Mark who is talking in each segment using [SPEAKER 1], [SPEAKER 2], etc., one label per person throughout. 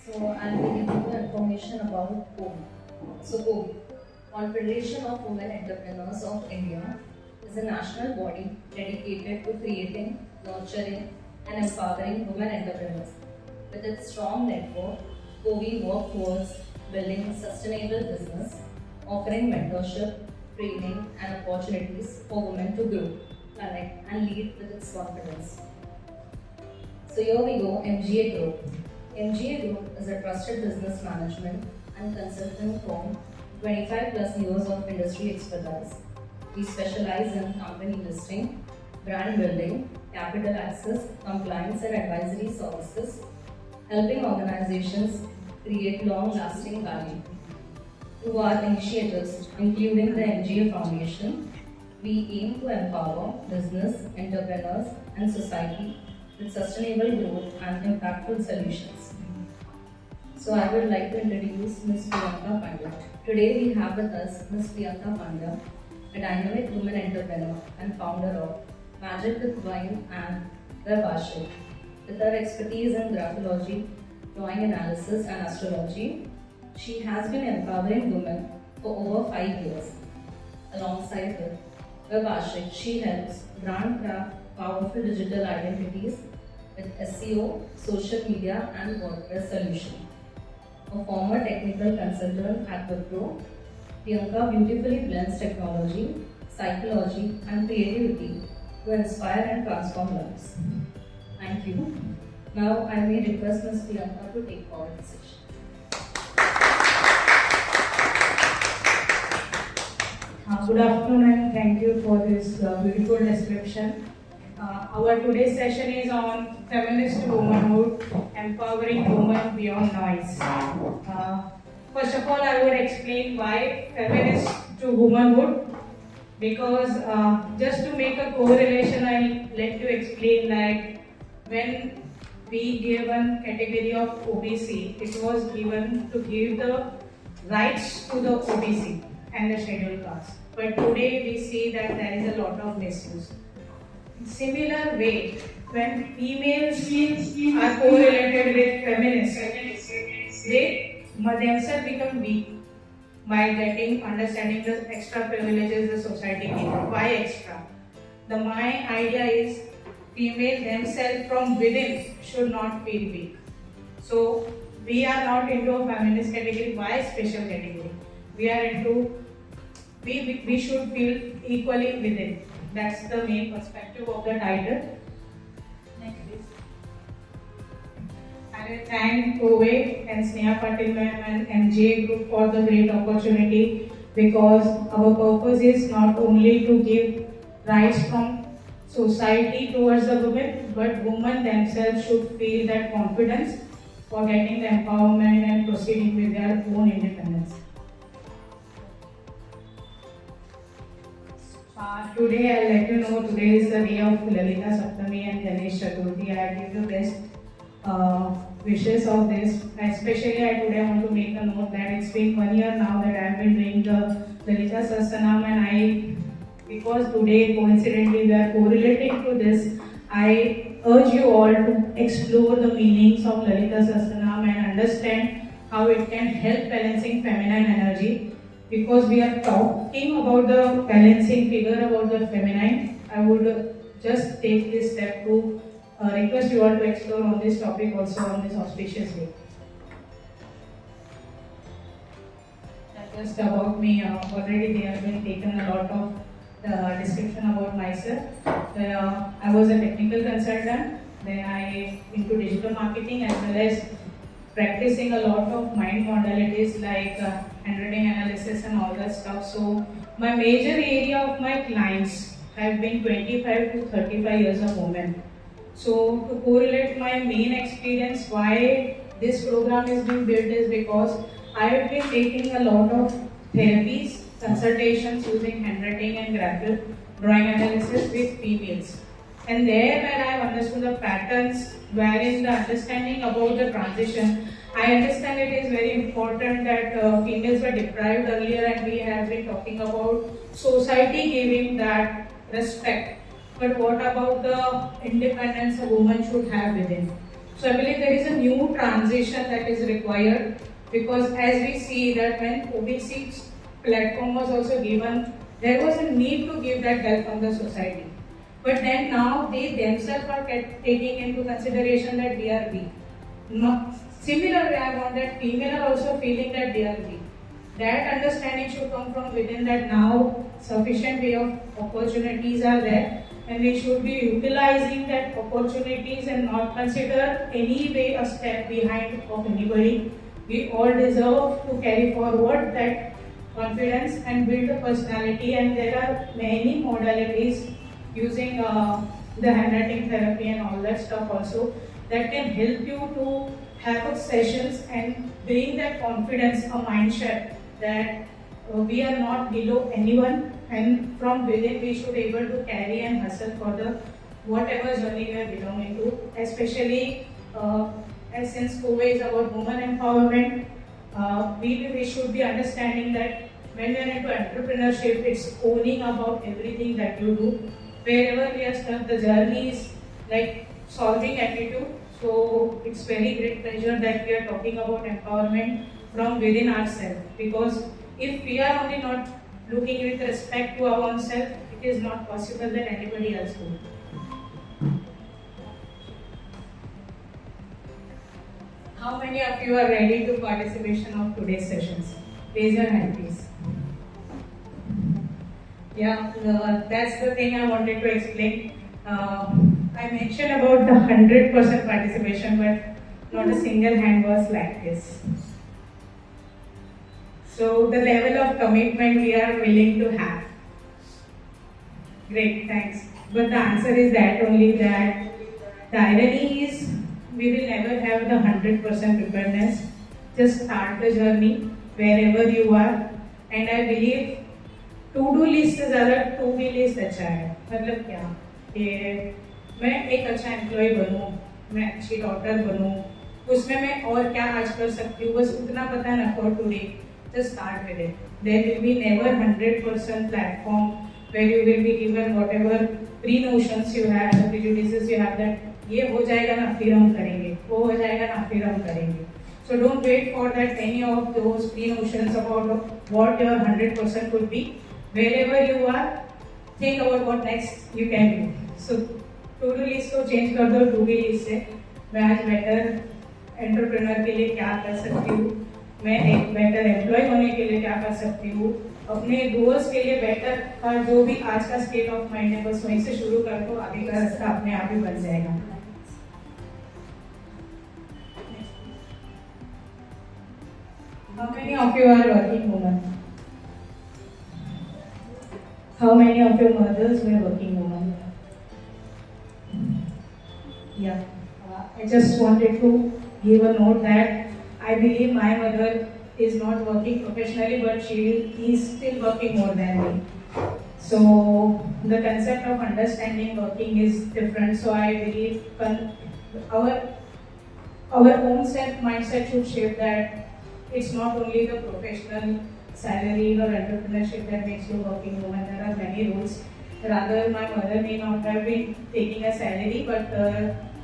[SPEAKER 1] So I'll be giving you information about COWE. So COWE, Confederation of Women Entrepreneurs of India, is a national body dedicated to creating, nurturing, and empowering women entrepreneurs. With its strong network, COWE works towards building sustainable business, offering mentorship, training, and opportunities for women to grow, connect, and lead with its confidence. So here we go, MGA Group. MGA Group is a trusted business management and consulting firm, 25 plus years of industry expertise. We specialize in company listing, brand building, capital access, compliance and advisory services, helping organizations create long-lasting value. Through our initiatives, including the MGA Foundation, we aim to empower business, entrepreneurs and society with sustainable growth and impactful solutions. So I would like to introduce Ms. Priyanka Pandya. Today we have with us Ms. Priyanka Pandya, a dynamic woman entrepreneur and founder of Magic with Wine and Webashik. With her expertise in graphology, drawing analysis and astrology, she has been empowering women for over 5 years. Alongside her, Webashik, she helps brand craft powerful digital identities with SEO, social media and WordPress solution. A former technical consultant at Wipro, Priyanka beautifully blends technology, psychology and creativity to inspire and transform lives. Thank you. Now I may request Ms. Priyanka to take forward the session.
[SPEAKER 2] Good afternoon and thank you for this beautiful description. Our today's session is on Feminist2Womenhood, empowering women beyond noise. First of all, I would explain why Feminist2Womenhood, because just to make a correlation, I'll let you explain, like when we gave one category of OBC, it was given to give the rights to the OBC and the scheduled caste. But today we see that there is a lot of misuse. In similar way, when females are correlated with feminists, they themselves become weak by understanding the extra privileges the society gives. Why extra? My idea is female themselves from within should not feel weak. So we are not into a feminist category. Why special category? We are into we should feel equally within. That's the main perspective of the title. Next please. I will thank COWE and Sneha Patil ma'am and MGA Group for the great opportunity, because our purpose is not only to give rights from society towards the women, but women themselves should feel that confidence for getting the empowerment and proceeding with their own independence. Today I'll let you know, today is the day of Lalita Saptami and Ganesh Chaturthi. I give you best wishes of this. Especially today I want to make a note that it's been 1 year now that I've been doing the Lalita Sahasranam, and because today coincidentally we are correlating to this, I urge you all to explore the meanings of Lalita Sahasranam and understand how it can help balancing feminine energy. Because we are talking about the balancing figure, about the feminine, I would just take this step to request you all to explore on this topic also on this auspicious day. Just about me, already they have been taken a lot of the description about myself. I was a technical consultant, then I into digital marketing as well as practicing a lot of mind modalities like handwriting analysis and all that stuff. So my major area of my clients have been 25 to 35 years of women. So to correlate my main experience, why this program is being built is because I have been taking a lot of therapies, consultations using handwriting and graphic drawing analysis with females. And there where I have understood the patterns, wherein the understanding about the transition, I understand it is very important that females were deprived earlier, and we have been talking about society giving that respect. But what about the independence a woman should have within? So I believe there is a new transition that is required, because as we see that when OBC platform was also given, there was a need to give that help from the society. But then now they themselves are taking into consideration that we are weak. Similarly, I want that female are also feeling that they are weak. That understanding should come from within, that now sufficient way of opportunities are there, and we should be utilizing that opportunities and not consider any way a step behind of anybody. We all deserve to carry forward that confidence and build a personality, and there are many modalities using the handwriting therapy and all that stuff also that can help you to have sessions and bring that confidence, a mindset that we are not below anyone, and from within we should be able to carry and hustle for the whatever journey we are belonging to, especially as since COWE is about women empowerment. We should be understanding that when we are into entrepreneurship, it's owning about everything that you do. Wherever we are stuck, the journey is like solving attitude. So it's very great pleasure that we are talking about empowerment from within ourselves. Because if we are only not looking with respect to our own self, it is not possible that anybody else will. How many of you are ready to participation of today's sessions? Raise your hand, please. Yeah, that's the thing I wanted to explain. I mentioned about the 100% participation, but not a single hand was like this. So the level of commitment we are willing to have. Great, thanks. But the answer is that only, that the irony is we will never have the 100% preparedness. Just start the journey wherever you are, and I believe to do list से ज़्यादा to-B list अच्छा है. मतलब क्या कि मैं एक अच्छा एम्प्लॉय बनूँ, मैं अच्छी डॉटर बनूँ, उसमें मैं और क्या आज कर सकती हूँ, बस उतना पता ना for today. Just start with it. There will be never 100% platform where you will be given whatever pre-notions you have, the prejudices you have that ये हो जाएगा ना फिर हम करेंगे, वो हो जाएगा ना फिर हम करेंगे. So don't wait for that any of those pre-notions about what your 100% could be. Wherever you are, think about what next you can do. So to-do list को change कर दो to-be list से. मैं आज better entrepreneur के लिए क्या कर सकती हूँ, मैं एक better employee होने के लिए क्या कर सकती हूँ, अपने goals के लिए better का जो भी आज का state of mind है, बस वहीं से शुरू कर दो, आगे का रास्ता अपने आप ही बन जाएगा. How many of you are working women? How many of your mothers were working women? Yeah, I just wanted to give a note that I believe my mother is not working professionally, but she is still working more than me. So the concept of understanding working is different. So I believe our own self mindset should shape that it's not only the professional salary or entrepreneurship that makes you a working woman. There are many rules. Rather, my mother may not have been taking a salary, but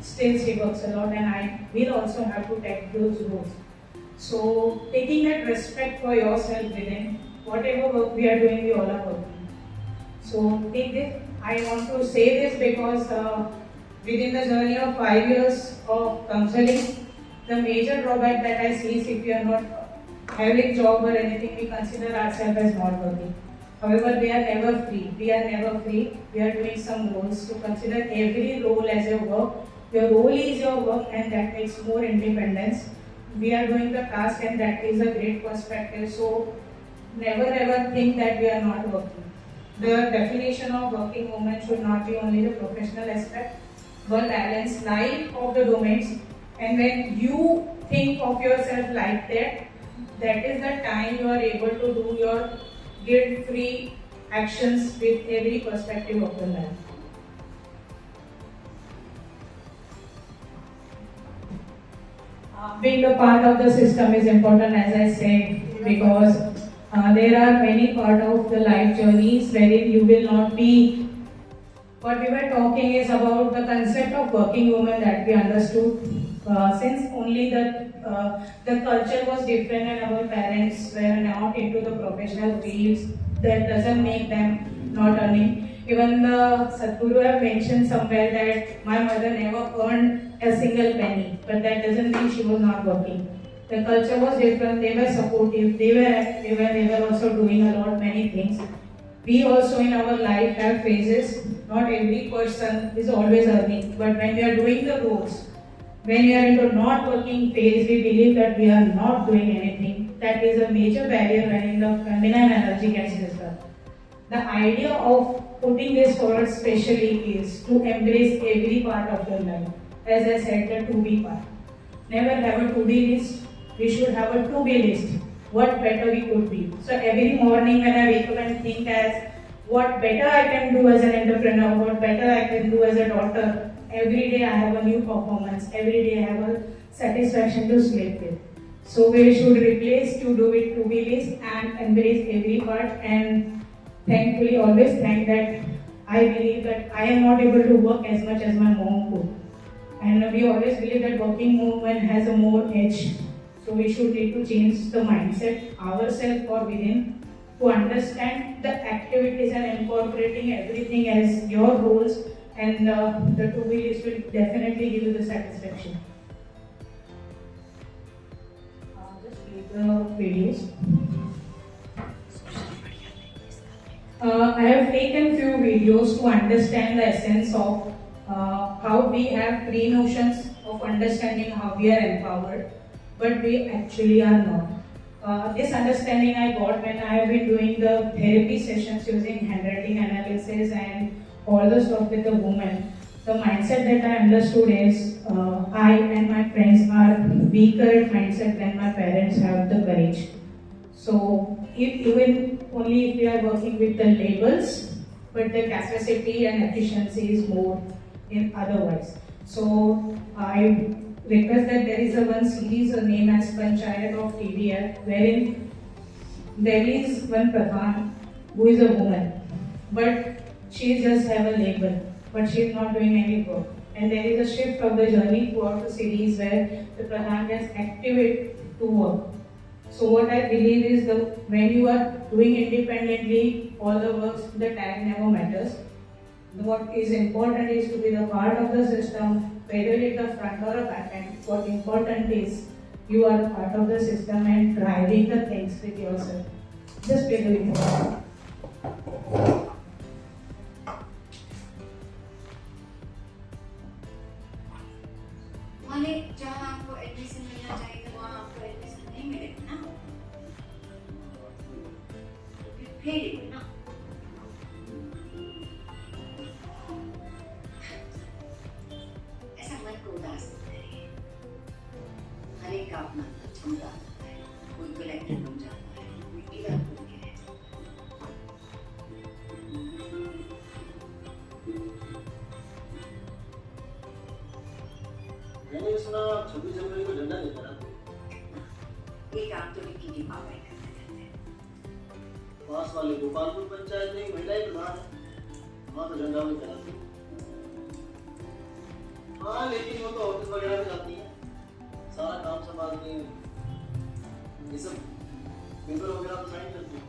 [SPEAKER 2] still she works a lot, and I will also have to take those roles. So, taking that respect for yourself within whatever work we are doing, we all are working. So, take this. I want to say this because within the journey of 5 years of counseling, the major drawback that I see is if we are not having job or anything, we consider ourselves as not working. However, we are never free. We are never free. We are doing some roles to consider every role as your work. Your role is your work, and that makes more independence. We are doing the task, and that is a great perspective. So, never ever think that we are not working. The definition of working woman should not be only the professional aspect, but balance life of the domains. And when you think of yourself like that, that is the time you are able to do your guilt-free actions with every perspective of your life. Being a part of the system is important, as I said, because there are many parts of the life journeys wherein you will not be. What we were talking is about the concept of working woman that we understood. since only the culture was different and our parents were not into the professional fields, that doesn't make them not earning. Even the Sadhguru have mentioned somewhere that my mother never earned a single penny, but that doesn't mean she was not working. The culture was different, they were supportive, they were also doing a lot, many things. We also in our life have phases, not every person is always earning, but when we are doing the roles, when we are into not working phase, we believe that we are not doing anything. That is a major barrier when the feminine energy gets disturbed. The idea of putting this forward specially is to embrace every part of your life. As I said, the to-be part. Never have a to-be list. We should have a to-be list. What better we could be. So every morning when I wake up and think as what better I can do as an entrepreneur, what better I can do as a daughter. Every day I have a new performance. Every day I have a satisfaction to sleep with. So we should replace to do with to-be list and embrace every part, and thankfully always thank that I believe that I am not able to work as much as my mom could. And we always believe that working woman has a more edge. So we should need to change the mindset ourselves or within to understand the activities and incorporating everything as your roles, and the to-be list will definitely give you the satisfaction. Just leave the videos. I have taken few videos to understand the essence of how we have pre-notions of understanding how we are empowered, but we actually are not. This understanding I got when I have been doing the therapy sessions using handwriting analysis and all the stuff with the woman. The mindset that I understood is I and my friends are weaker at mindset than my parents have the courage. So even only if we are working with the labels, but the capacity and efficiency is more in otherwise. So I request that there is a one series named as Panchayat of TVF, wherein there is one Pradhan who is a woman, but she just have a label, but she is not doing any work. And there is a shift of the journey throughout the series where the Pradhan gets activated to work. So what I believe is that when you are doing independently all the works, the tag never matters. What is important is to be the part of the system, whether it's a front or a back end. What important is you are a part of the system and driving the things with yourself. Just play the video.
[SPEAKER 3] माने जहाँ आपको admission मिलना चाहिए था वहाँ आपको admission नहीं मिलेगा ना, फिर फेल ना। ऐसा मन को उदास करता है। हर एक का अपना क्षमता होता है। कोई कलेक्टर बन जाता है, कोई टीचर बन के रहता है।
[SPEAKER 4] मैंने सुना 26 जनवरी को झंडा लेकर
[SPEAKER 3] ये काम तो निकी की पापा ही करते रहते हैं।
[SPEAKER 4] पास वाले गोपालपुर पंचायत में महिलाएं प्रधान है, वहाँ तो झंडा भी चलाती है। हाँ, लेकिन वो तो ऑफिस वगैरह में जाती है, सारा काम संभालती है, ये सब पेपर वगैरह तो साइन करती है।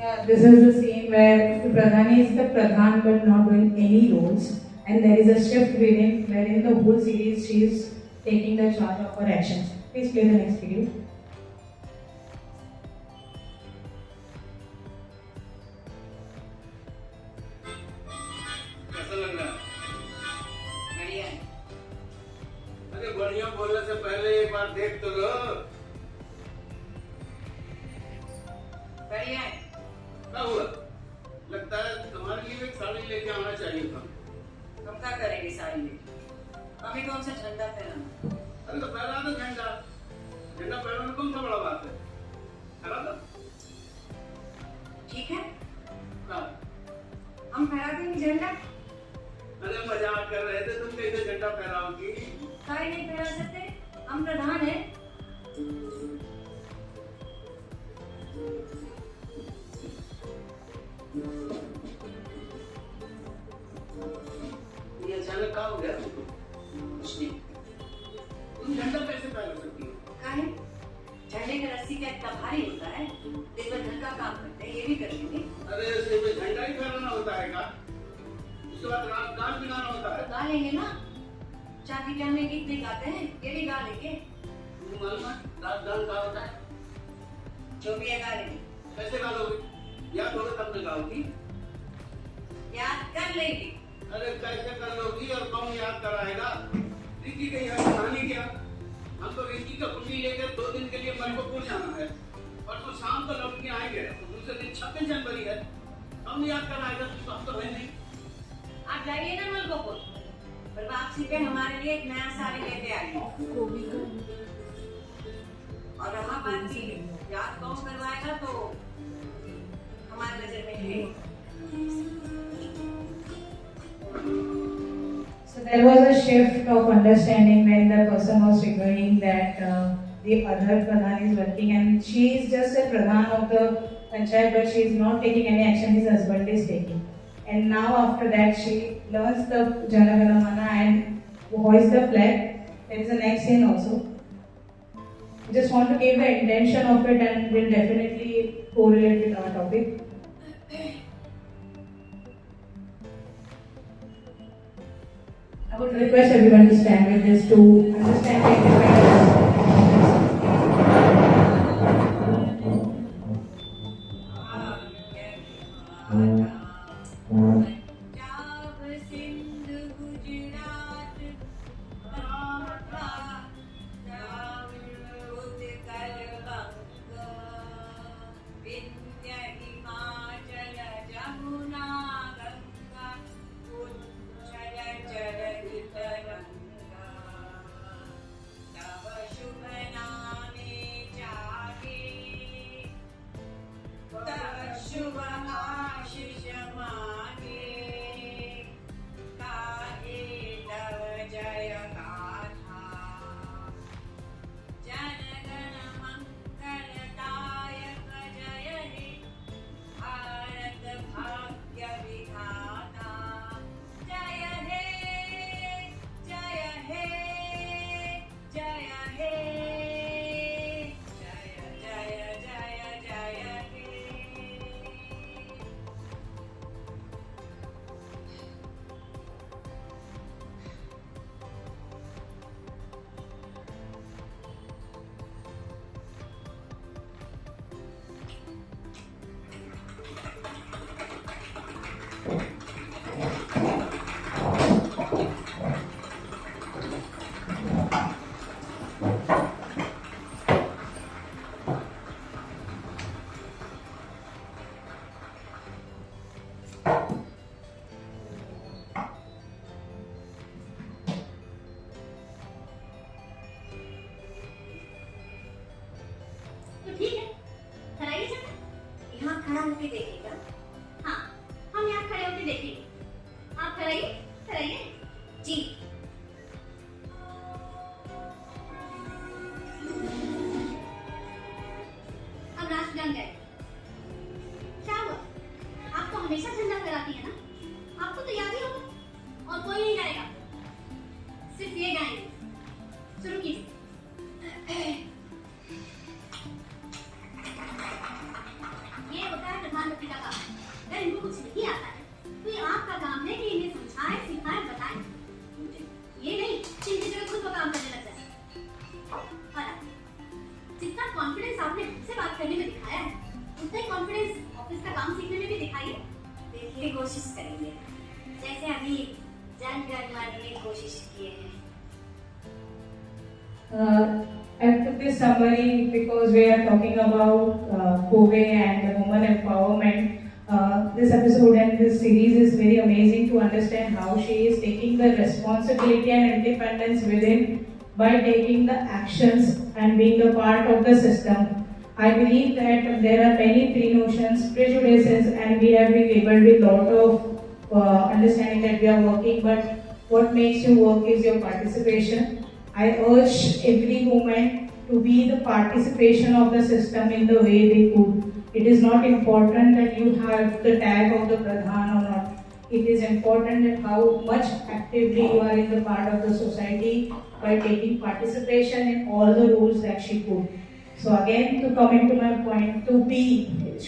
[SPEAKER 2] Yeah, this is the same where the Pradhan is the Pradhan but not doing any roles, and there is a shift within wherein the whole series she is taking the charge of her actions. Please play the next video.
[SPEAKER 4] कैसा लग रहा है?
[SPEAKER 3] बढ़िया है।
[SPEAKER 4] अरे बढ़िया बोलने से पहले एक बार देख तो लो।
[SPEAKER 3] बढ़िया है।
[SPEAKER 4] क्या हुआ? लगता है तुम्हारे लिए एक साड़ी लेके आना चाहिए था।
[SPEAKER 3] तुम क्या करेंगे साड़ी लेके? अभी कौन सा झंडा फहराना?
[SPEAKER 4] अरे तो फहरा दो झंडा। झंडा फहराना कौन सा बड़ा बात है? फहरा दो।
[SPEAKER 3] ठीक है,
[SPEAKER 4] हाँ।
[SPEAKER 3] हम फहरा देंगे झंडा।
[SPEAKER 4] अरे मजाक कर रहे थे, तुम कैसे झंडा फहराओगी?
[SPEAKER 3] साड़ी नहीं फहरा सकते, हम प्रधान हैं।
[SPEAKER 4] ये अचानक कहाँ
[SPEAKER 3] शादी ब्याह में गीत नहीं गाते हैं, ये भी गा लेंगे।
[SPEAKER 4] तुम मालूम है रात गान का होता है?
[SPEAKER 3] जो भी है गा लेंगे।
[SPEAKER 4] कैसे गा लोगे? याद होगा तब में गाओगी।
[SPEAKER 3] याद कर लेंगे।
[SPEAKER 4] अरे कैसे कर लोगी और कौन याद कराएगा? रिंकी की याद कहानी क्या? हम तो रिंकी का कुंडली लेकर 2 दिन के लिए मलकोपुर जाना है और तो शाम को लौट के आएंगे। तो दूसरे दिन 26 जनवरी है। हम याद कराएगा तो हम तो है नहीं।
[SPEAKER 3] आप जाइए ना मलकोपुर, पर वापसी पे हमारे लिए एक नया साड़ी लेते आइए। और रहा बात की याद कौन करवाएगा तो हमारी नजर में है।
[SPEAKER 2] So there was a shift of understanding when the person was figuring that the other Pradhan is working and she is just a Pradhan of the Panchayat, but she is not taking any action his husband is taking. And now after that she learns the Jana Gana Mana and hoists the flag. There is the next scene also. Just want to give the intention of it and will definitely correlate with our topic. I would request everyone to stand with this to understand the independence.
[SPEAKER 3] खड़ा होकर देखिएगा। हाँ, हम यहाँ खड़े होकर देखेंगे। आप कराइए, कराइए जी। अब राष्ट्रगान गाए। क्या हुआ? आप तो हमेशा झंडा फहराती है ना? आपको तो याद ही होगा। और कोई नहीं गाएगा, सिर्फ ये गाएंगे। शुरू कीजिए। ये होता है प्रधानमंत्री का काम। अगर इनको कुछ नहीं आता है तो ये आपका काम है कि इन्हें समझाए, सिखाए, बताए। ये नहीं कि इनकी जगह खुद वो काम करने लग जाए। और जितना कॉन्फिडेंस आपने हमसे बात करने में दिखाया है, उतना ही कॉन्फिडेंस ऑफिस का काम सीखने में भी दिखाइए। देखिए, कोशिश करेंगे जैसे अभी जन गण मन में कोशिश किए हैं।
[SPEAKER 2] I took this summary because we are talking about COWE and women empowerment. This episode and this series is very amazing to understand how she is taking the responsibility and independence within by taking the actions and being a part of the system. I believe that there are many pre-notions, prejudices, and we have been able with lot of understanding that we are working, but what makes you work is your participation. I urge every woman to be the participation of the system in the way they could. It is not important that you have the tag of the Pradhan or not. It is important that how much actively you are in the part of the society by taking participation in all the roles that she could. So again, to come into my point, to be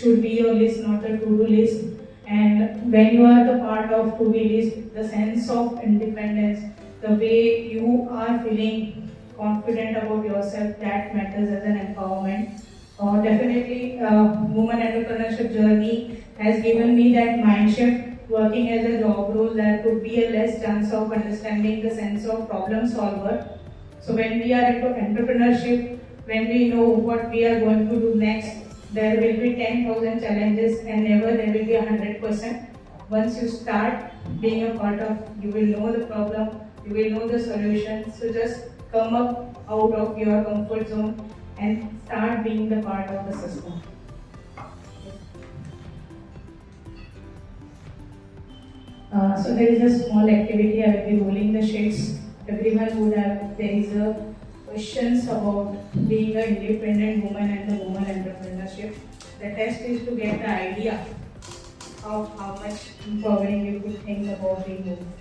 [SPEAKER 2] should be your list, not the to-do list. And when you are the part of to-be list, the sense of independence, the way you are feeling confident about yourself, that matters as an empowerment. Definitely, woman entrepreneurship journey has given me that mind shift. Working as a job role, there could be a less chance of understanding the sense of problem solver. So when we are into entrepreneurship, when we know what we are going to do next, there will be 10,000 challenges and never there will be 100%. Once you start being a part of, you will know the problem, you will know the solution. So just come up out of your comfort zone and start being the part of the system. So there is a small activity. I will be rolling the sheets. Everyone would have, there is a questions about being an independent woman and the woman entrepreneurship. The test is to get the idea of how much empowering you could think about being woman.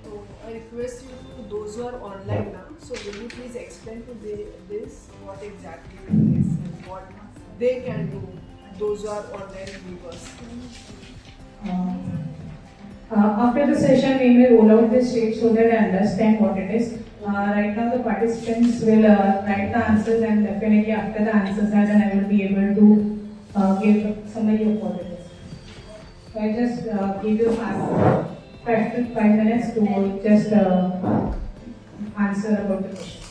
[SPEAKER 5] So I request you to those who are online now. So will you please explain to this what exactly it is and what they can do, those who are online viewers.
[SPEAKER 2] After the session, we may roll out this sheet so that I understand what it is. Right now, the participants will write the answers, and definitely after the answers are done, I will be able to give a summary of what it is. So I just give you 5 minutes to just answer about the question.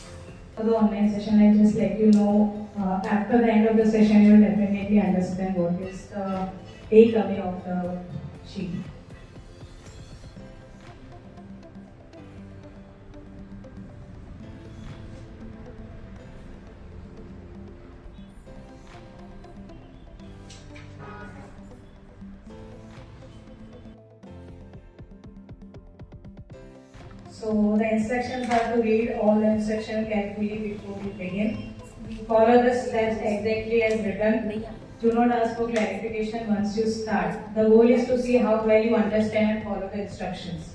[SPEAKER 2] For the online session, I just let you know, after the end of the session, you will definitely understand what is the takeaway of the sheet. So the instructions are to read all the instructions carefully before we begin. Follow the steps exactly as written. Do not ask for clarification once you start. The goal is to see how well you understand and follow the instructions.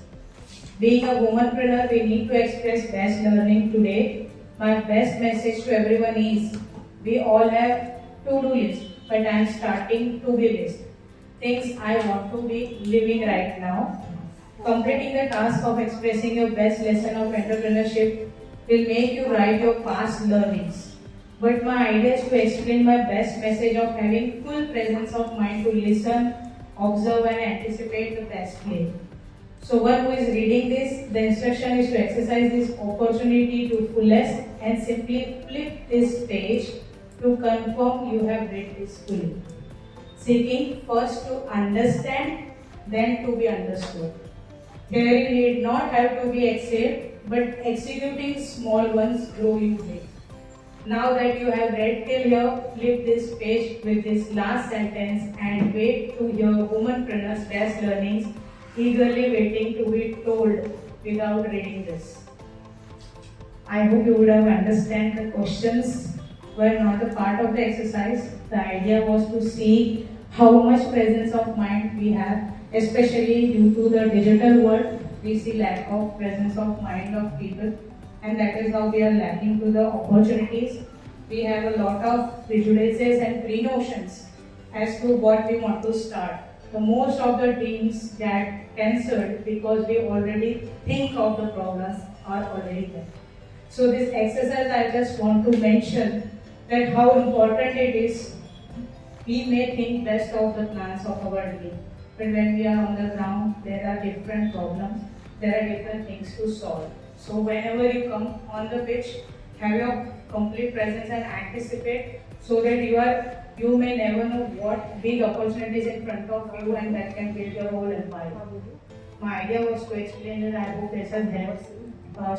[SPEAKER 2] Being a womanpreneur, we need to express best learning today. My best message to everyone is, we all have to-do list, but I am starting to-be list. Things I want to be living right now. Completing the task of expressing your best lesson of entrepreneurship will make you write your past learnings. But my idea is to explain my best message of having full presence of mind to listen, observe and anticipate the best play. So one who is reading this, the instruction is to exercise this opportunity to fullest and simply flip this page to confirm you have read this fully. Seeking first to understand, then to be understood. Here you need not have to be excelled, but executing small ones grow you big. Now that you have read till here, flip this page with this last sentence and wait to hear womanpreneur's best learnings, eagerly waiting to be told without reading this. I hope you would have understand the questions were not a part of the exercise. The idea was to see how much presence of mind we have, especially due to the digital world. We see lack of presence of mind of people, and that is how we are lacking to the opportunities. We have a lot of prejudices and pre-notions as to what we want to start. The most of the dreams get cancelled because we already think of the problems are already there. So this exercise, I just want to mention that how important it is. We may think best of the plans of our dream, but when we are on the ground, there are different problems, there are different things to solve. So whenever you come on the pitch, have your complete presence and anticipate, so that you may never know what big opportunities in front of you, and that can build your whole empire. My idea was to explain it. I hope this has helped.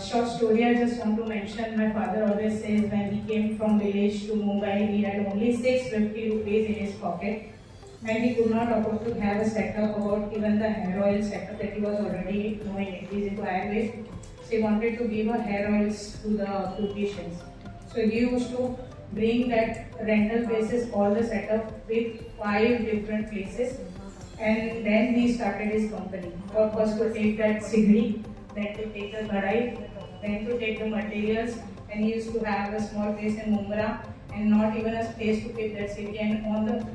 [SPEAKER 2] Short story I just want to mention. My father always says when he came from village to Mumbai, he had only 650 rupees in his pocket, and he could not afford to have a setup about even the hair oil setup that he was already knowing it. He's into Ayurveda. So he wanted to give a hair oils to the patients. So he used to bring that rental basis all the setup with 5 different places, and then he started his company. First to take that sigri, then to take the kadai, then to take the materials, and he used to have a small place in Mumbai and not even a space to keep that sigri, and on the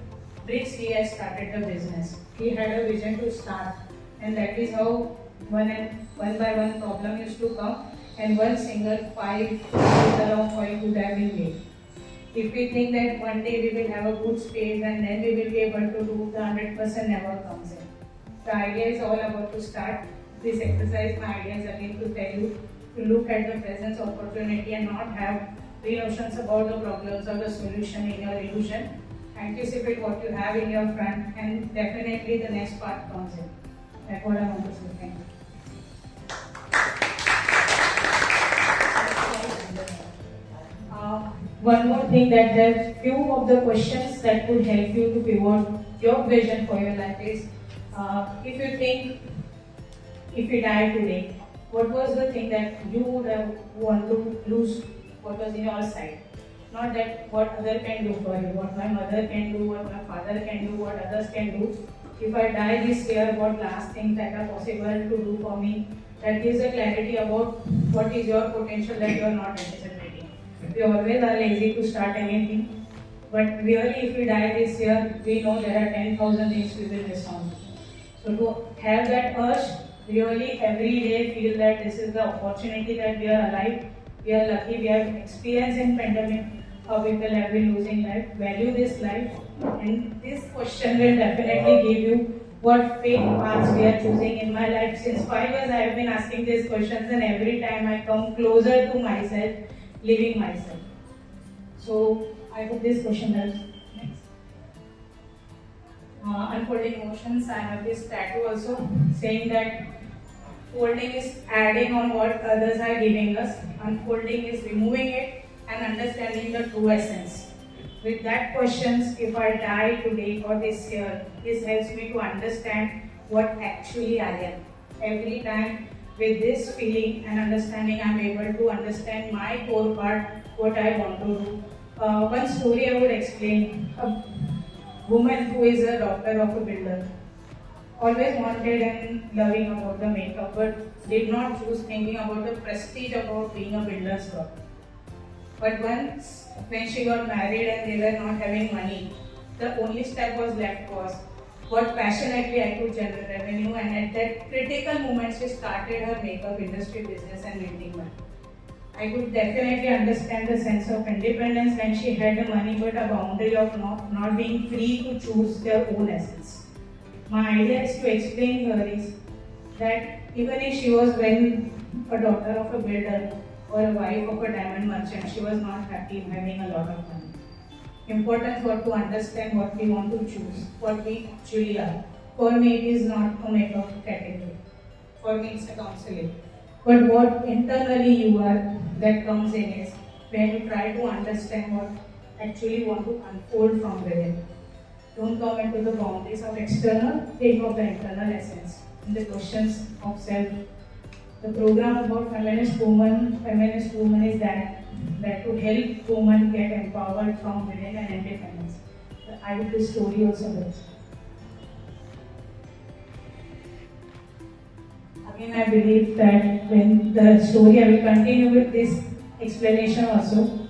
[SPEAKER 2] bricks he has started the business. He had a vision to start, and that is how one by one problem used to come, and one single 5 liter of oil would have been made. If we think that one day we will have a good space and then we will be able to do, the 100% never comes in. The idea is all about to start this exercise. My idea is again to tell you to look at the present opportunity and not have pre-notions about the problems or the solution in your illusion. Anticipate what you have in your front, and definitely the next part comes in. That's what I want to say. Thank you. One more thing, that there's few of the questions that could help you to pivot your vision for your life is, if you think, if you die today, what was the thing that you would have want to lose, what was in your side? Not that what other can do for you, what my mother can do, what my father can do, what others can do. If I die this year, what last things that are possible to do for me? That gives a clarity about what is your potential that you are not anticipating. We always are lazy to start anything, but really if we die this year, we know there are 10,000 things we will miss on. So to have that urge, really every day feel that this is the opportunity that we are alive, we are lucky, we have experience in pandemic, how people have been losing life, value this life, and this question will definitely give you what fate paths we are choosing. In my life, since 5 years I have been asking these questions, and every time I come closer to myself, living myself. So I hope this question helps. Next. Unfolding emotions, I have this tattoo also saying that folding is adding on what others are giving us, unfolding is removing it and understanding the true essence. With that questions, if I die today or this year, this helps me to understand what actually I am. Every time with this feeling and understanding, I am able to understand my core part, what I want to do. One story I would explain. A woman who is a daughter of a builder, always wanted and loving about the makeup, but did not choose thinking about the prestige about being a builder's daughter. But once when she got married and they were not having money, the only step was left was what passionately I could generate revenue, and at that critical moment she started her makeup industry business and making money. I could definitely understand the sense of independence when she had the money, but a boundary of not being free to choose their own essence. My idea is to explain her is that even if she was when a daughter of a builder or a wife of a diamond merchant, she was not happy in having a lot of money. Important for to understand what we want to choose, what we actually are. For me, it is not a makeup category. For me, it's a counseling. But what internally you are, that comes in is when you try to understand what actually want to unfold from within. Don't come into the boundaries of external, think of the internal essence and the questions of self. The program about feminist woman is that to help women get empowered from within and independence. I would do story also this. Again, I believe that when the story, I will continue with this explanation also.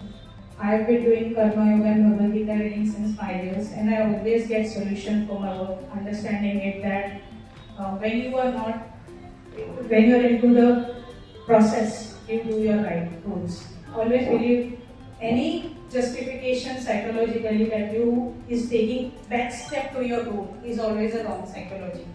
[SPEAKER 2] I have been doing Karma Yoga and Bhagavad Gita reading since 5 years, and I always get solution for my work, understanding it that when you are into the process, you do your right rules. Always believe any justification psychologically that you is taking back step to your goal is always a wrong psychology.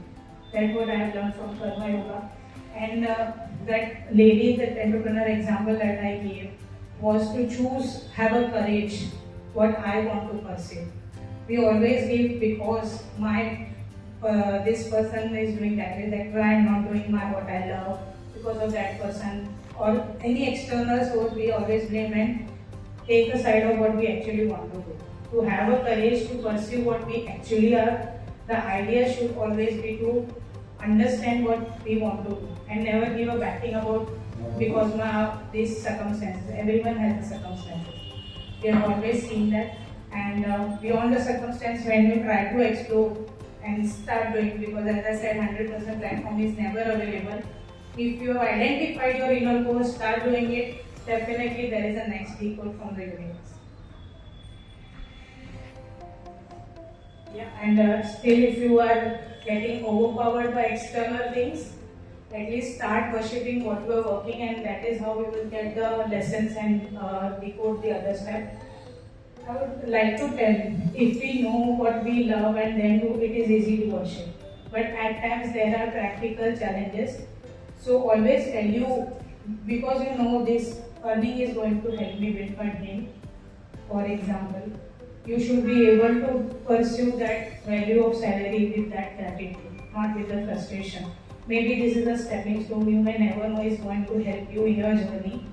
[SPEAKER 2] That's what I have learned from Karma Yoga. And that lady, that entrepreneur example that I gave was to choose, have a courage, what I want to pursue. We always give because my this person is doing that way, that's why I am not doing what I love because of that person, or any external source we always blame and take the side of what we actually want to do. To have a courage to pursue what we actually are, the idea should always be to understand what we want to do and never give a backing about because of these circumstances. Everyone has the circumstances. We have always seen that, and beyond the circumstance, when you try to explore and start doing, because as I said, 100% platform is never available. If you have identified your inner course, start doing it, definitely there is a next equal from the universe. Yeah, and still if you are getting overpowered by external things, at least start worshipping what you are working, and that is how we will get the lessons and decode the other step. I would like to tell, if we know what we love and then do, it is easy to worship. But at times there are practical challenges. So always tell you, because you know this earning is going to help me build my dream, for example, you should be able to pursue that value of salary with that gratitude, not with the frustration. Maybe this is a stepping stone, you may never know is going to help you in your journey.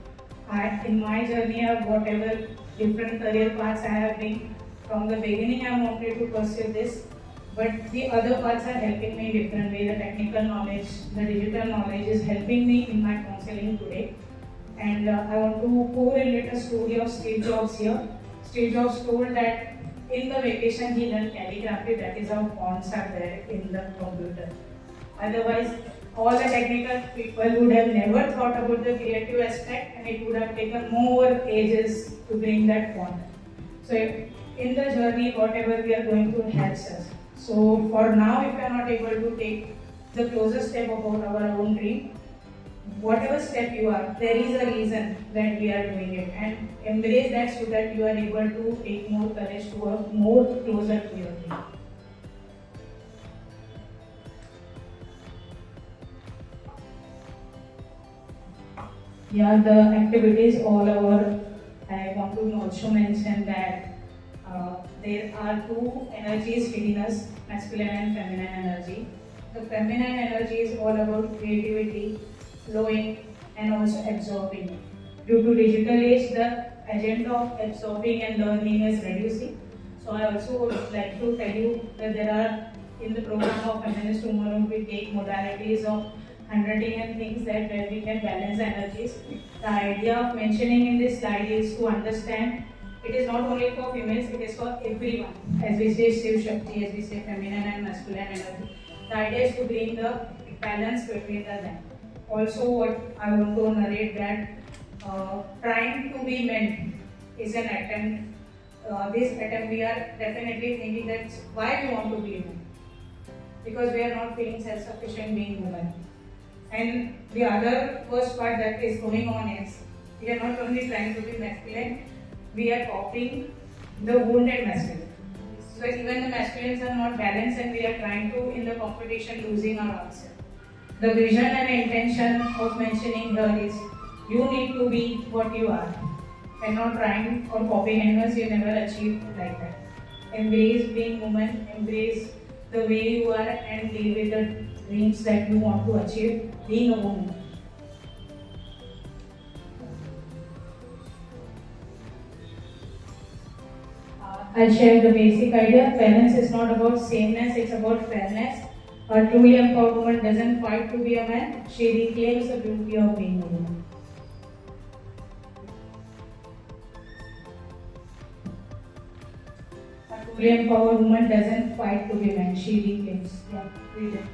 [SPEAKER 2] In my journey of whatever different career paths I have been, from the beginning I wanted to pursue this, but the other parts are helping me in different way. The technical knowledge, the digital knowledge is helping me in my counseling today. And I want to correlate a story of Steve Jobs here. Steve Jobs told that in the vacation he learned calligraphy, that is how fonts are there in the computer. Otherwise, all the technical people would have never thought about the creative aspect, and it would have taken more ages to bring that font. So in the journey, whatever we are going through helps us. So for now, if we are not able to take the closest step about our own dream, whatever step you are, there is a reason that we are doing it, and embrace that so that you are able to take more courage to work more closer to your dream. Yeah, the activities all over, I want to also mention that there are two energies within us, masculine and feminine energy. The feminine energy is all about creativity, flowing, and also absorbing. Due to digital age, the agenda of absorbing and learning is reducing. So I also would like to tell you that there are, in the program of Feminist2Womenhood, we take modalities of handwriting and things that where we can balance energies. The idea of mentioning in this slide is to understand it is not only for females, it is for everyone. As we say Shiv Shakti, as we say feminine and masculine energy. The idea is to bring the balance between them. Also, what I want to narrate that trying to be men is an attempt. This attempt we are definitely thinking that why we want to be men. Because we are not feeling self-sufficient being women. And the other worst part that is going on is we are not only trying to be masculine, we are copying the wounded masculine. So even the masculines are not balanced, and we are trying to, in the competition, losing our ourselves. The vision and intention of mentioning here is you need to be what you are, and not trying or copying anyone. You never achieve like that. Embrace being woman, embrace the way you are, and deal with the dreams that you want to achieve being a woman. I'll share the basic idea. Balance is not about sameness, it's about fairness. A truly empowered woman doesn't fight to be a man, she reclaims the beauty of being a woman. A truly empowered woman doesn't fight to be a man, she reclaims. Yeah, read it.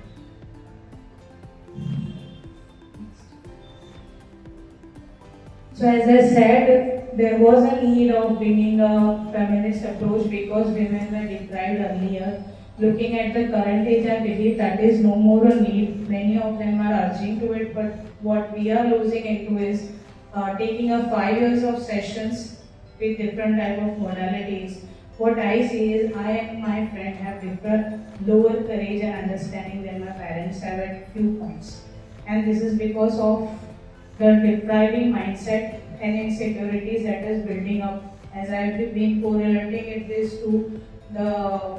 [SPEAKER 2] So as I said, there was a need of bringing a feminist approach because women were deprived earlier. Looking at the current age, I believe that is no more a need. Many of them are urging to it, but what we are losing into is taking a 5 years of sessions with different type of modalities. What I see is I and my friend have different lower courage and understanding than my parents have at few points. And this is because of the depriving mindset and insecurities that is building up. As I have been correlating it this to the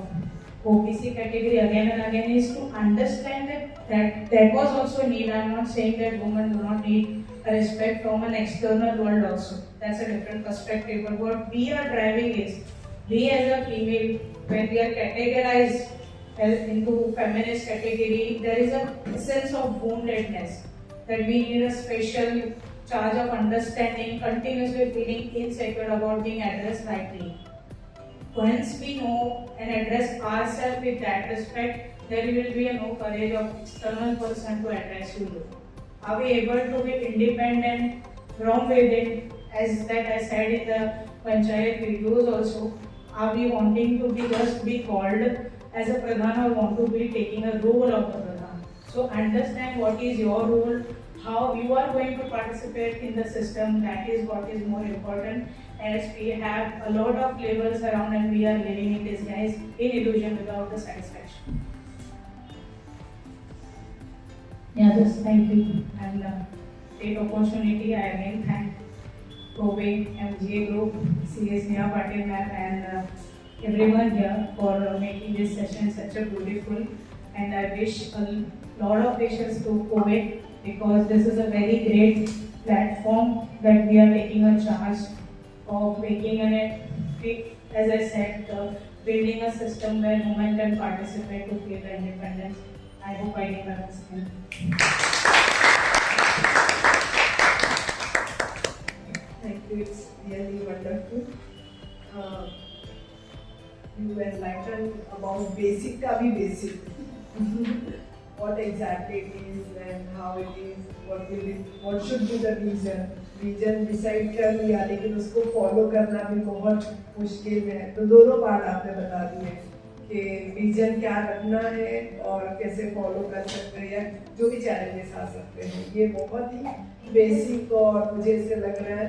[SPEAKER 2] OPC category again and again, is to understand that was also a need. I am not saying that women do not need a respect from an external world also. That's a different perspective. But what we are driving is, we as a female, when we are categorized into feminist category, there is a sense of woundedness. That we need a special charge of understanding, continuously feeling insecure about being addressed rightly. Once we know and address ourselves with that respect, there will be no courage of external person to address you. Are we able to be independent from within, as that I said in the Panchayat videos also? Are we wanting to be just be called as a Pradhan or want to be taking a role of the Pradhan? So understand what is your role, how you are going to participate in the system. That is what is more important, as we have a lot of labels around and we are living in disguise, in illusion without the satisfaction. Yeah, just thank you and take opportunity. I again thank COWE, MGA Group, CS Neha Patil ma'am and everyone here for making this session such a beautiful, and I wish a lot of wishes to COWE, because this is a very great platform that we are taking a charge of making an, as I said, building a system where women can participate to feel the independence. I hope I can understand.
[SPEAKER 5] Thank you, it's really wonderful. You enlightened about basic ka bhi basic. What exactly it is and how it is, what should be the vision. Vision decide कर लिया, लेकिन उसको follow करना भी बहुत मुश्किल है. तो दोनों बात आपने बता दी है कि विजन क्या रखना है और कैसे फॉलो कर सकते हैं या जो भी चैलेंजेस आ सकते हैं. ये बहुत ही बेसिक और मुझे ऐसे लग रहा है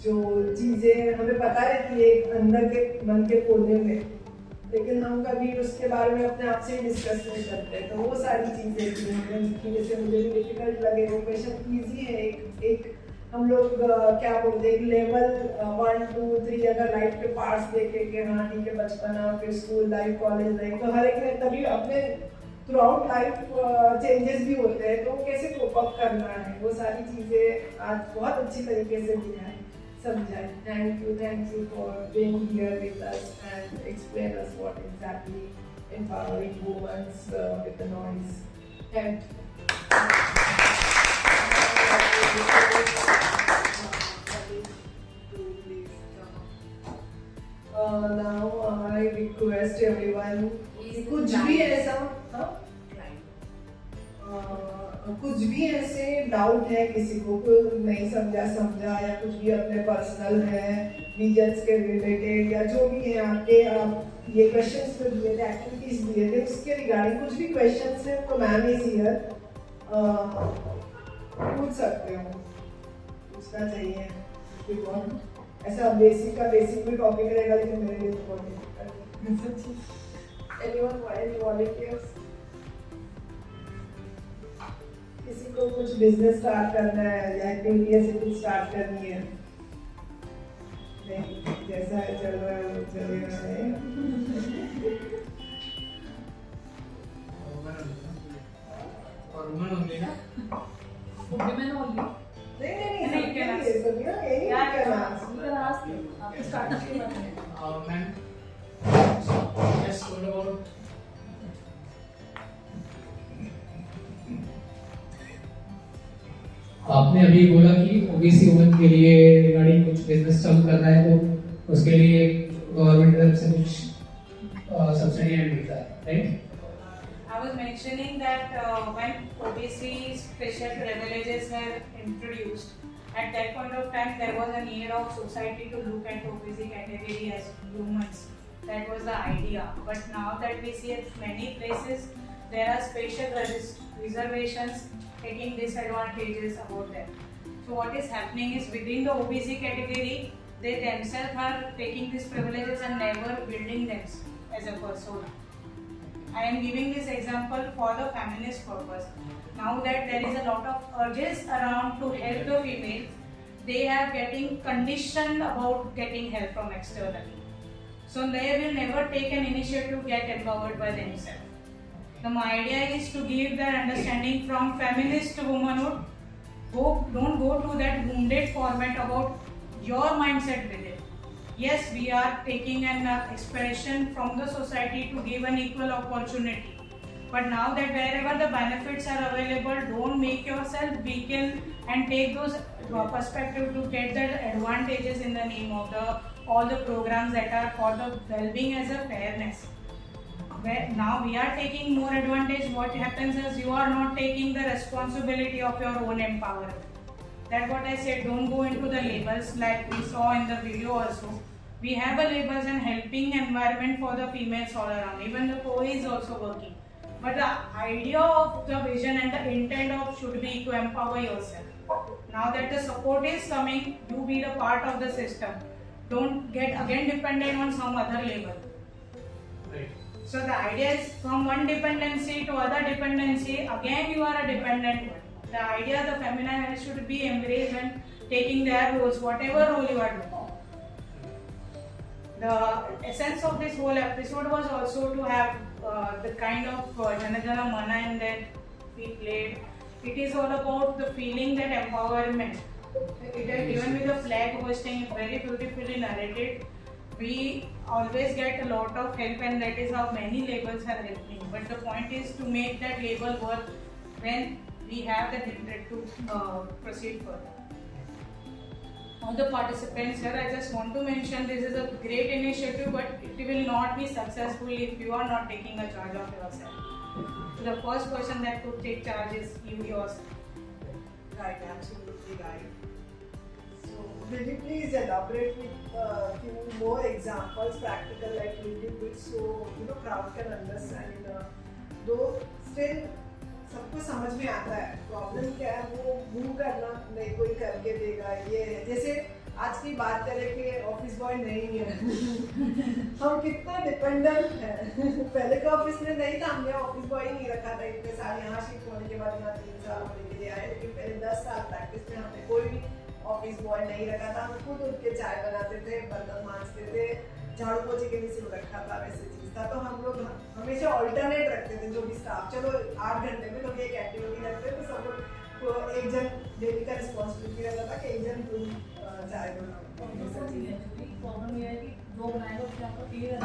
[SPEAKER 5] जो चीज़ें हमें पता रहती है अंदर के मन के कोने में, लेकिन हम कभी उसके बारे में अपने आप से डिस्कस नहीं करते. तो वो सारी चीज़ें थी हमें, जैसे मुझे भी डिफिकल्ट लगे. वो क्वेश्चन ईजी है. एक हम लोग क्या बोलते हैं, लेवल 1, 2, 3 अगर लाइफ के पार्ट्स देखें कि हाँ ठीक है, बचपना, फिर स्कूल लाइफ, कॉलेज लाइफ, तो हर एक में तभी अपने थ्रू आउट लाइफ चेंजेस भी होते हैं. तो कैसे कोप अप करना है, वो सारी चीज़ें आज बहुत अच्छी तरीके से दिखाई, समझाई. Thank you for being here with us and explain us what exactly empowering women with the noise. And now I request everyone, कुछ भी ऐसा कुछ भी ऐसे डाउट है किसी को, कुछ नहीं समझा या कुछ भी अपने पर्सनल है विजन्स के रिलेटेड या जो भी है आपके, आप ये क्वेश्चंस जो दिए थे, एक्टिविटीज दिए थे, उसके रिगार्डिंग कुछ भी क्वेश्चंस है तो मैम इज हियर, पूछ सकते हो, पूछना चाहिए. ऐसा बेसिक का बेसिक भी टॉपिक रहेगा, लेकिन मेरे लिए तो बहुत डिफिकल्ट. एनी वॉलंटियर्स, किसी को कुछ बिजनेस स्टार्ट करना है या एक्टिविटी से कुछ स्टार्ट करनी है? नहीं, जैसा है चल रहा है वो चलेगा.
[SPEAKER 6] और वुमेन ओनली ना,
[SPEAKER 7] वुमेन ओनली
[SPEAKER 5] नहीं ये सब ना यही करना
[SPEAKER 7] आप स्टार्टअप के बारे में.
[SPEAKER 6] मैम जस्ट टॉक अबाउट आपने अभी बोला कि ओबीसी वुमेन के लिए रिगार्डिंग कुछ बिजनेस चालू करना है, तो उसके लिए गवर्नमेंट तरफ से कुछ सब्सिडी मिलता है, right?
[SPEAKER 2] I was mentioning that when OBC special privileges were introduced, at that point of time there was a need of society to look at OBC category as humans. That was the idea. But now that we see at many places there are special reservations taking disadvantages about them. So what is happening is within the OBC category, they themselves are taking these privileges and never building them as a persona. I am giving this example for the feminist purpose. Now that there is a lot of urges around to help the females, they are getting conditioned about getting help from externally. So they will never take an initiative to get empowered by themselves. My idea is to give their understanding from feminist to womanhood. Don't go to that wounded format about your mindset with it. Yes, we are taking an expression from the society to give an equal opportunity. But now that wherever the benefits are available, don't make yourself weaken and take those perspective to get the advantages in the name of all the programs that are for the well-being as a fairness. Where now we are taking more advantage, what happens is you are not taking the responsibility of your own empowerment. That's what I said, don't go into the labels like we saw in the video also. We have a labels and helping environment for the females all around. Even the COWE is also working. But the idea of the vision and the intent of should be to empower yourself. Now that the support is coming, you be the part of the system. Don't get again dependent on some other label.
[SPEAKER 6] Right.
[SPEAKER 2] So the idea is from one dependency to other dependency, again you are a dependent one. The idea the feminine should be embraced and taking their roles, whatever role you are doing. The essence of this whole episode was also to have the kind of Jana Jana Mana and that we played. It is all about the feeling that empowerment. It is even with the flag hosting, very beautifully narrated. We always get a lot of help, and that is how many labels are helping. But the point is to make that label work when we have the intent to proceed further. All the participants here, I just want to mention this is a great initiative, but it will not be successful if you are not taking a charge of yourself. So the first person that could take charge is you yourself.
[SPEAKER 5] Right, absolutely right. So, will you please elaborate with a few more examples, practical, like little bit, so crowd can understand. Though still सबको समझ में आता है problem क्या है, वो move करना नहीं कोई करके देगा। ये है जैसे आज की बात करें कि ऑफिस बॉय नहीं है हम कितना डिपेंडेंट है। पहले के ऑफिस में नहीं था, हमने ऑफिस बॉय ही नहीं रखा था। इतने साल यहाँ शिफ्ट होने के बाद यहाँ 3 साल होने के लिए आए, लेकिन पहले 10 साल प्रैक्टिस में हमने कोई भी ऑफिस बॉय नहीं रखा था। हम खुद उठ के चाय बनाते थे, बर्तन मांजते थे, झाड़ू पोछे के लिए सिर्फ रखा था, वैसे चीज था। तो हम लोग हमेशा ऑल्टरनेट रखते थे जो भी स्टाफ, चलो 8 घंटे में लोग एक एक्टिविटी रखते थे, तो सब लोग को एक जन डेली का रिस्पॉन्सिबिलिटी रहता था कि एक जन तुम चाय बनाओ।
[SPEAKER 7] प्रॉब्लम ये है कि जो बनाएगा उसके आपको क्लियर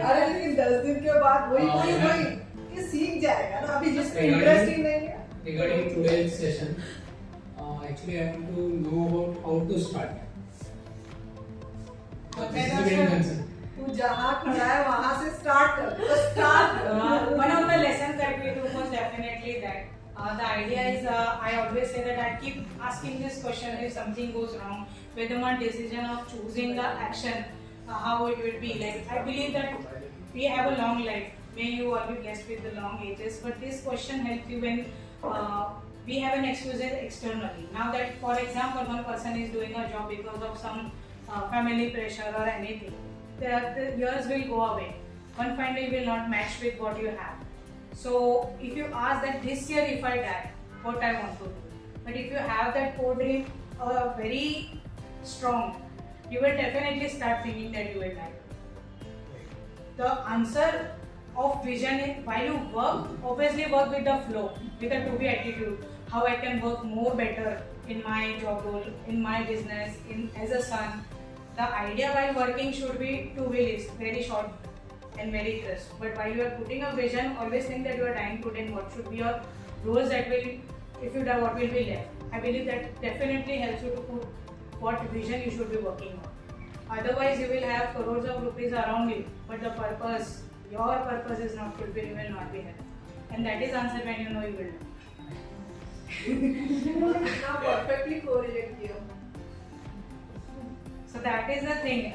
[SPEAKER 5] अरे लेकिन 10 दिन के बाद वही कि सीख जाएगा ना। अभी जिसको इंटरेस्टिंग नहीं है।
[SPEAKER 6] Regarding today's session, actually I want to know about how to start. This is the main concern.
[SPEAKER 5] तू जहाँ खड़ा है वहाँ से स्टार्ट कर, तो start.
[SPEAKER 2] One of the lessons that we do was definitely that. The idea is, I always say that I keep asking this question: if something goes wrong, whether my decision of choosing the action, how it will be. Like I believe that we have a long life. May you all be blessed with the long ages. But this question helps you when we have an exposure externally. Now that, for example, one person is doing a job because of some family pressure or anything, the years will go away. One fine day will not match with what you have. So if you ask that this year if I die, what I want to do, but if you have that core dream very strong, you will definitely start thinking that you will die. The answer of vision is, while you work, obviously work with the flow, with a to-be attitude. How I can work more better in my job role, in my business, as a son. The idea while working should be two-way list, very short and very crisp. But while you are putting a vision, always think that you are dying today and what should be your roles that will, if you die, what will be left. I believe that definitely helps you to put what vision you should be working on. Otherwise, you will have crores of rupees around you, but the purpose, your purpose is not fulfilled, you will not be happy. And that is answer when you know you will die.
[SPEAKER 5] Now perfectly correlate here.
[SPEAKER 2] So that is the thing.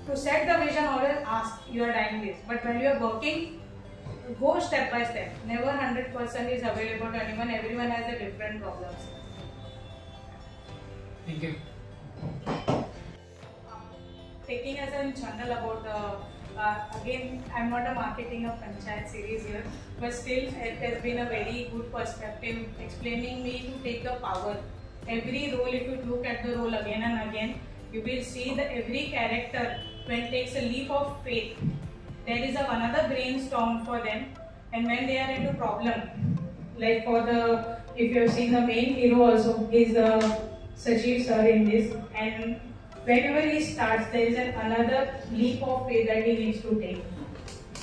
[SPEAKER 2] To set the vision, always ask, you are dying this. But when you are working, go step by step. Never 100% is available to anyone. Everyone has a different problems.
[SPEAKER 6] Thank you.
[SPEAKER 2] Taking as a channel about the, again, I'm not a marketing of Panchayat series here, but still it has been a very good perspective explaining me to take the power. Every role, if you look at the role again and again, you will see that every character, when it takes a leap of faith, there is another brainstorm for them, and when they are into problem, like for the, if you have seen the main hero also is Sajeev sir in this, and whenever he starts, there is another leap of faith that he needs to take.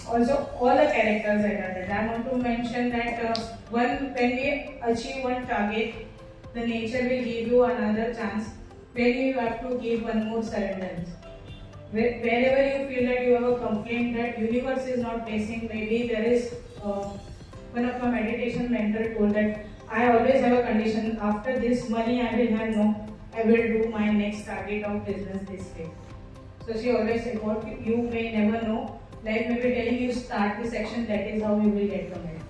[SPEAKER 2] Also, all the characters that are there. I want to mention that when we achieve one target, the nature will give you another chance, where you have to give one more surrender. Wherever you feel that you have a complaint that universe is not blessing, maybe there is one of my meditation mentor told that I always have a condition, after this money I will have no, I will do my next target of business this way. So she always said, what you may never know, life may be telling you start the section, that is how you will get the medal.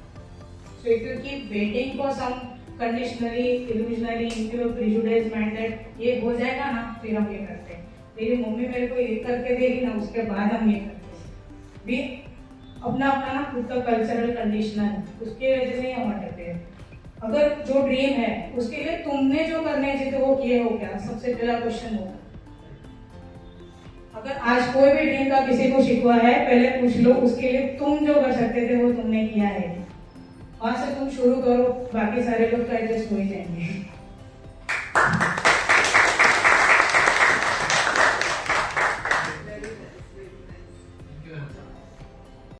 [SPEAKER 2] So if you keep waiting for some conditionally, illusionary, into prejudiced mind that ये हो जाएगा ना, फिर हम ये करते हैं. मेरी मम्मी मेरे को ये करके देगी ना, उसके बाद हम ये करते हैं. भी अपना अपना ना खुद का कल्चरल कंडीशनर है, उसके वजह से हम अटकते हैं. अगर जो ड्रीम है उसके लिए तुमने जो करने चाहिए वो किए हो क्या, सबसे पहला क्वेश्चन होगा. अगर आज कोई भी ड्रीम का किसी को शिकवा है, पहले पूछ लो उसके लिए तुम जो कर सकते थे वो तुमने किया है. वहां से तुम शुरू करो, बाकी सारे लोग तो एडजस्ट हो ही जाएंगे.